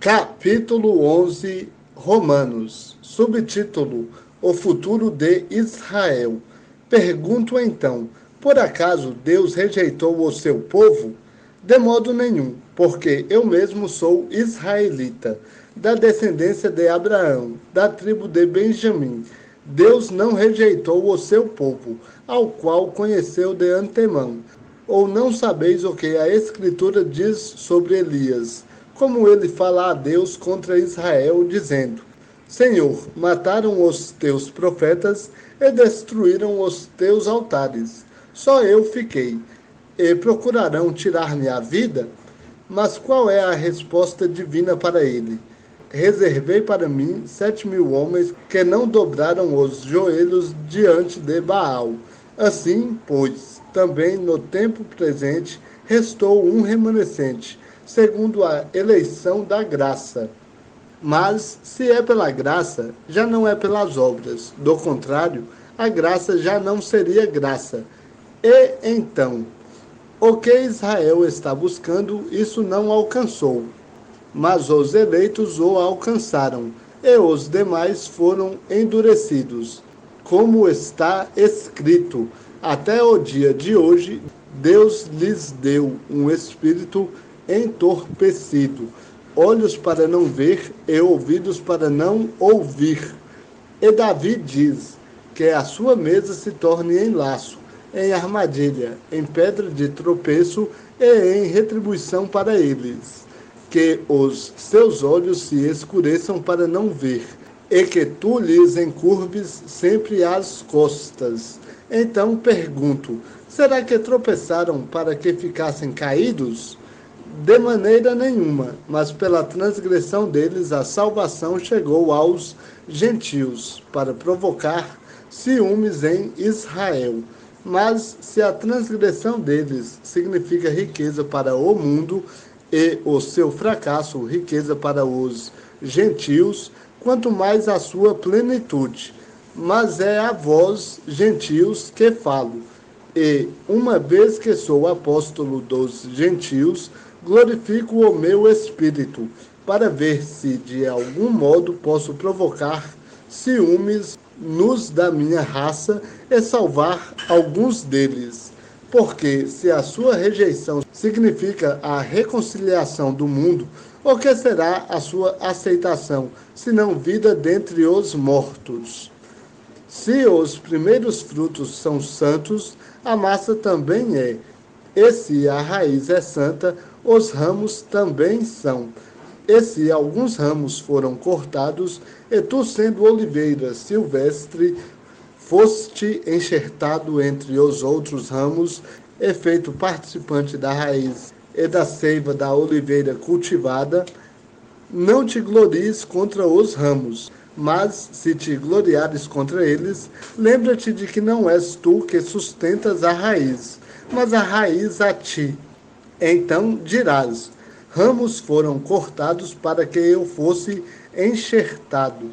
Capítulo 11, Romanos. Subtítulo: O futuro de Israel. Pergunto então: por acaso Deus rejeitou o seu povo? De modo nenhum, porque eu mesmo sou israelita, da descendência de Abraão, da tribo de Benjamim. Deus não rejeitou o seu povo, ao qual conheceu de antemão. Ou não sabeis o que a Escritura diz sobre Elias, como ele fala a Deus contra Israel, dizendo: Senhor, mataram os teus profetas e destruíram os teus altares. Só eu fiquei. E procurarão tirar-me a vida? Mas qual é a resposta divina para ele? Reservei para mim 7.000 homens que não dobraram os joelhos diante de Baal. Assim, pois, também no tempo presente restou um remanescente, segundo a eleição da graça. Mas, se é pela graça, já não é pelas obras. Do contrário, a graça já não seria graça. E então, o que Israel está buscando, isso não alcançou. Mas os eleitos o alcançaram, e os demais foram endurecidos. Como está escrito, até o dia de hoje, Deus lhes deu um espírito entorpecido, olhos para não ver e ouvidos para não ouvir. E Davi diz que a sua mesa se torne em laço, em armadilha, em pedra de tropeço e em retribuição para eles. Que os seus olhos se escureçam para não ver, e que tu lhes encurves sempre as costas. Então pergunto: será que tropeçaram para que ficassem caídos? De maneira nenhuma, mas pela transgressão deles a salvação chegou aos gentios, para provocar ciúmes em Israel. Mas se a transgressão deles significa riqueza para o mundo, e o seu fracasso riqueza para os gentios, quanto mais a sua plenitude. Mas é a vós, gentios, que falo. E, uma vez que sou apóstolo dos gentios, glorifico o meu espírito, para ver se de algum modo posso provocar ciúmes nos da minha raça e salvar alguns deles. Porque se a sua rejeição significa a reconciliação do mundo, o que será a sua aceitação, senão vida dentre os mortos? Se os primeiros frutos são santos, a massa também é. E se a raiz é santa, os ramos também são. E se alguns ramos foram cortados, e tu, sendo oliveira silvestre, foste enxertado entre os outros ramos, e feito participante da raiz e da seiva da oliveira cultivada, não te glories contra os ramos, mas se te gloriares contra eles, lembra-te de que não és tu que sustentas a raiz, mas a raiz a ti. Então dirás: ramos foram cortados para que eu fosse enxertado.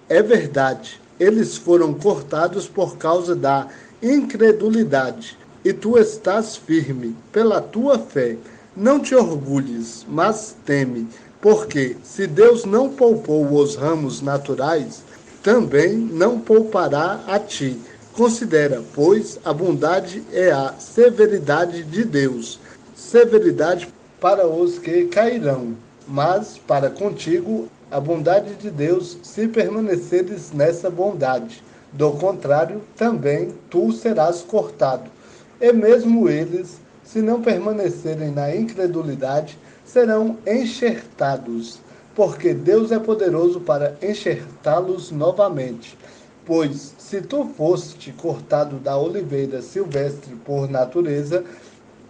É verdade, eles foram cortados por causa da incredulidade, e tu estás firme pela tua fé. Não te orgulhes, mas teme, porque se Deus não poupou os ramos naturais, também não poupará a ti. Considera, pois, a bondade é a severidade de Deus, severidade para os que cairão, mas para contigo a bondade de Deus, se permaneceres nessa bondade. Do contrário, também tu serás cortado. E mesmo eles, se não permanecerem na incredulidade, serão enxertados, porque Deus é poderoso para enxertá-los novamente. Pois, se tu foste cortado da oliveira silvestre por natureza,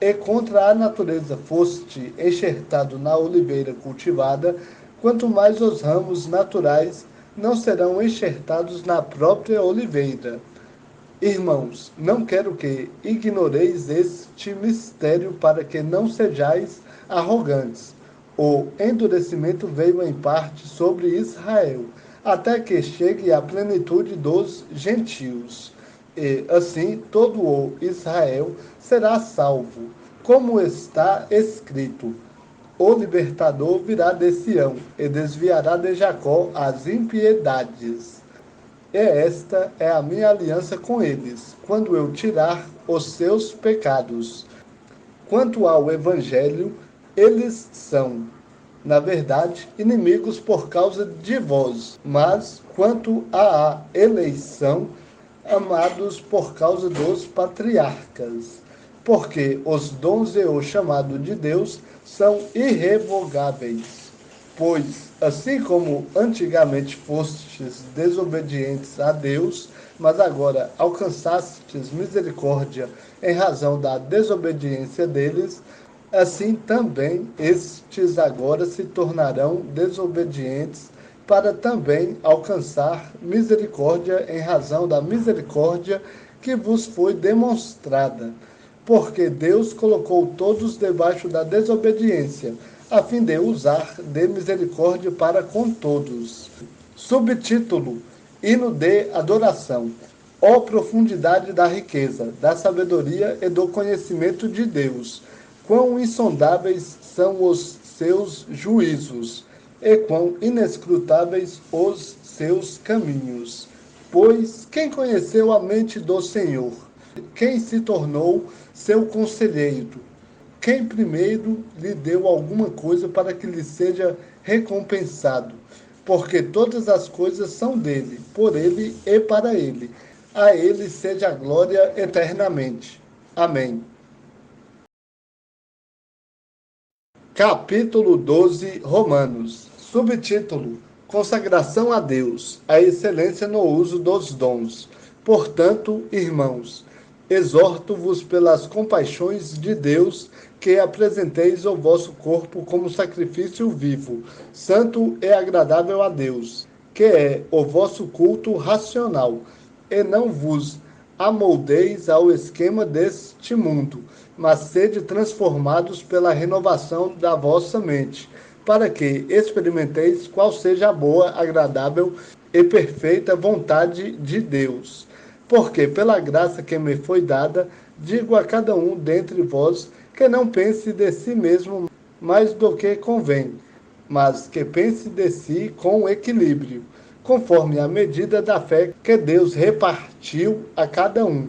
e contra a natureza foste enxertado na oliveira cultivada, quanto mais os ramos naturais não serão enxertados na própria oliveira. Irmãos, não quero que ignoreis este mistério, para que não sejais arrogantes. O endurecimento veio em parte sobre Israel, até que chegue a plenitude dos gentios. E assim todo o Israel será salvo, como está escrito: O libertador virá de Sião e desviará de Jacó as impiedades. E esta é a minha aliança com eles, quando eu tirar os seus pecados. Quanto ao Evangelho, eles são, na verdade, inimigos por causa de vós, mas quanto à eleição, amados por causa dos patriarcas. Porque os dons e o chamado de Deus são irrevogáveis. Pois, assim como antigamente fostes desobedientes a Deus, mas agora alcançastes misericórdia em razão da desobediência deles, assim também estes agora se tornarão desobedientes para também alcançar misericórdia em razão da misericórdia que vos foi demonstrada. Porque Deus colocou todos debaixo da desobediência, a fim de usar de misericórdia para com todos. Subtítulo: Hino de adoração. Ó profundidade da riqueza, da sabedoria e do conhecimento de Deus! Quão insondáveis são os seus juízos, e quão inescrutáveis os seus caminhos. Pois quem conheceu a mente do Senhor? Quem se tornou seu conselheiro? Quem primeiro lhe deu alguma coisa para que lhe seja recompensado? Porque todas as coisas são dele, por ele e para ele. A ele seja a glória eternamente. Amém. Capítulo 12, Romanos. Subtítulo: Consagração a Deus, a excelência no uso dos dons. Portanto, irmãos, exorto-vos pelas compaixões de Deus que apresenteis o vosso corpo como sacrifício vivo, santo e agradável a Deus, que é o vosso culto racional, e não vos amoldeis ao esquema deste mundo, mas sede transformados pela renovação da vossa mente, para que experimenteis qual seja a boa, agradável e perfeita vontade de Deus. Porque, pela graça que me foi dada, digo a cada um dentre vós que não pense de si mesmo mais do que convém, mas que pense de si com equilíbrio, conforme a medida da fé que Deus repartiu a cada um.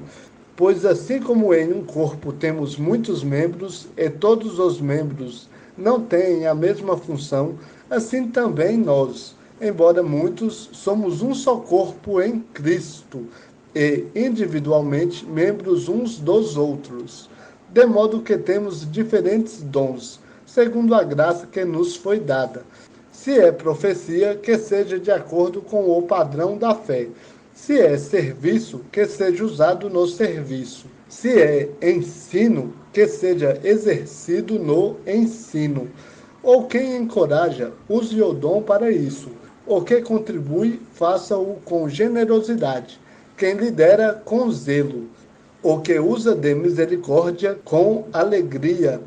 Pois assim como em um corpo temos muitos membros, e todos os membros não têm a mesma função, assim também nós, embora muitos, somos um só corpo em Cristo, e individualmente membros uns dos outros, de modo que temos diferentes dons, segundo a graça que nos foi dada. Se é profecia, que seja de acordo com o padrão da fé. Se é serviço, que seja usado no serviço. Se é ensino, que seja exercido no ensino. Ou quem encoraja, use o dom para isso. O que contribui, faça-o com generosidade. Quem lidera, com zelo. O que usa de misericórdia, com alegria.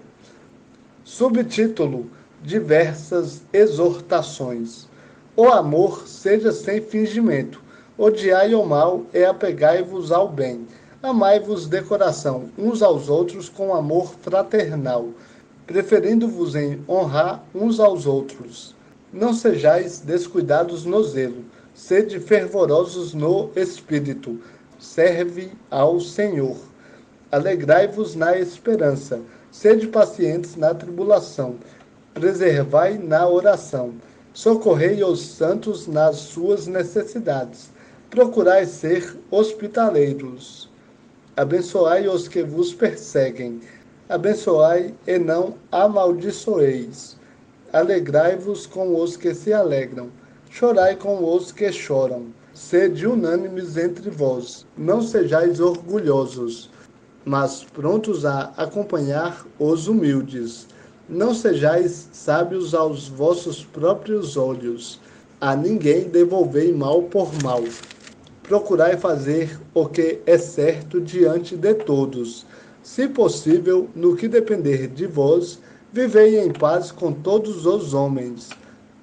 Subtítulo: Diversas exortações. O amor seja sem fingimento. Odiai o mal e apegai-vos ao bem. Amai-vos de coração uns aos outros com amor fraternal, preferindo-vos em honrar uns aos outros. Não sejais descuidados no zelo, sede fervorosos no espírito, serve ao Senhor. Alegrai-vos na esperança, sede pacientes na tribulação, preservai na oração, socorrei os santos nas suas necessidades, procurai ser hospitaleiros. Abençoai os que vos perseguem, abençoai e não amaldiçoeis. Alegrai-vos com os que se alegram, chorai com os que choram. Sede unânimes entre vós, não sejais orgulhosos, mas prontos a acompanhar os humildes. Não sejais sábios aos vossos próprios olhos. A ninguém devolvei mal por mal. Procurai fazer o que é certo diante de todos. Se possível, no que depender de vós, vivei em paz com todos os homens.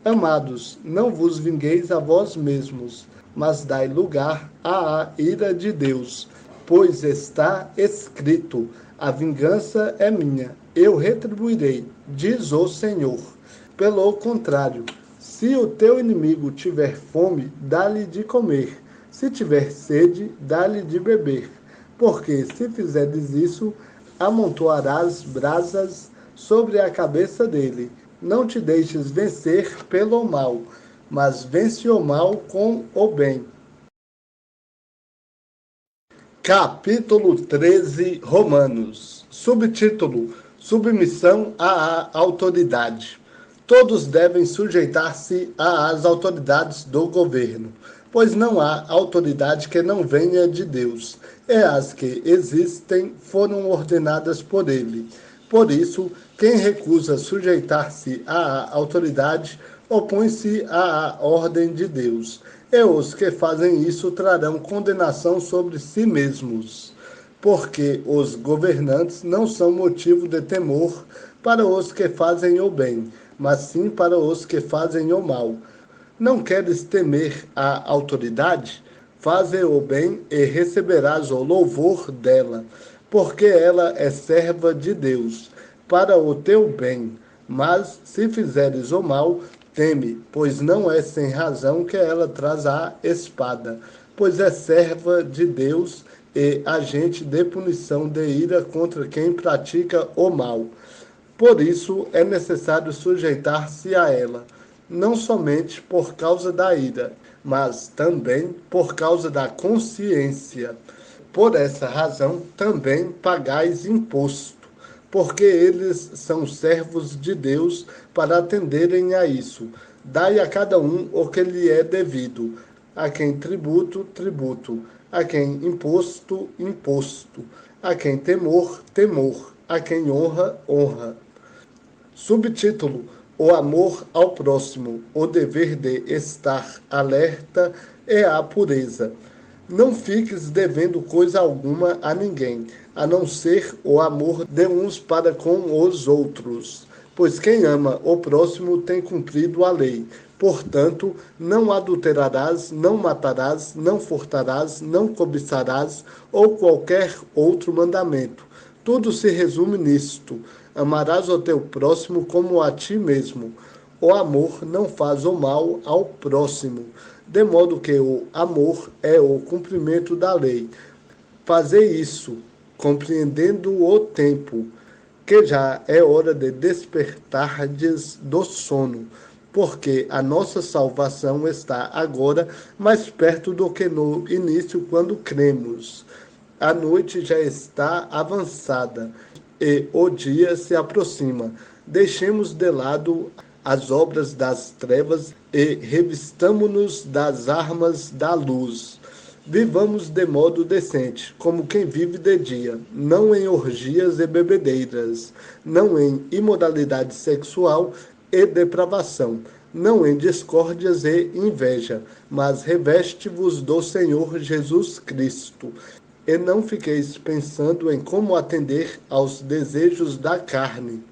Amados, não vos vingueis a vós mesmos, mas dai lugar à ira de Deus. Pois está escrito: a vingança é minha, eu retribuirei, diz o Senhor. Pelo contrário, se o teu inimigo tiver fome, dá-lhe de comer. Se tiver sede, dá-lhe de beber. Porque se fizeres isso, amontoarás brasas sobre a cabeça dele. Não te deixes vencer pelo mal, mas vence o mal com o bem. Capítulo 13, Romanos. Subtítulo: Submissão à autoridade. Todos devem sujeitar-se às autoridades do governo, pois não há autoridade que não venha de Deus, e as que existem foram ordenadas por ele. Por isso, quem recusa sujeitar-se à autoridade opõe-se à ordem de Deus. E os que fazem isso trarão condenação sobre si mesmos, porque os governantes não são motivo de temor para os que fazem o bem, mas sim para os que fazem o mal. Não queres temer a autoridade? Faze o bem e receberás o louvor dela, porque ela é serva de Deus, para o teu bem. Mas se fizeres o mal, teme, pois não é sem razão que ela traz a espada, pois é serva de Deus e agente de punição de ira contra quem pratica o mal. Por isso é necessário sujeitar-se a ela, não somente por causa da ira, mas também por causa da consciência. Por essa razão também pagais imposto, porque eles são servos de Deus para atenderem a isso. Dai a cada um o que lhe é devido, a quem tributo, tributo, a quem imposto, imposto, a quem temor, temor, a quem honra, honra. Subtítulo: O amor ao próximo, o dever de estar alerta é a pureza. Não fiques devendo coisa alguma a ninguém, a não ser o amor de uns para com os outros. Pois quem ama o próximo tem cumprido a lei. Portanto, não adulterarás, não matarás, não furtarás, não cobiçarás, ou qualquer outro mandamento. Tudo se resume nisto: amarás o teu próximo como a ti mesmo. O amor não faz o mal ao próximo, de modo que o amor é o cumprimento da lei. Fazei isso, compreendendo o tempo, que já é hora de despertardes do sono, porque a nossa salvação está agora mais perto do que no início, quando cremos. A noite já está avançada e o dia se aproxima. Deixemos de lado as obras das trevas e revistamo-nos das armas da luz. Vivamos de modo decente, como quem vive de dia, não em orgias e bebedeiras, não em imoralidade sexual e depravação, não em discórdias e inveja, mas reveste-vos do Senhor Jesus Cristo. E não fiqueis pensando em como atender aos desejos da carne,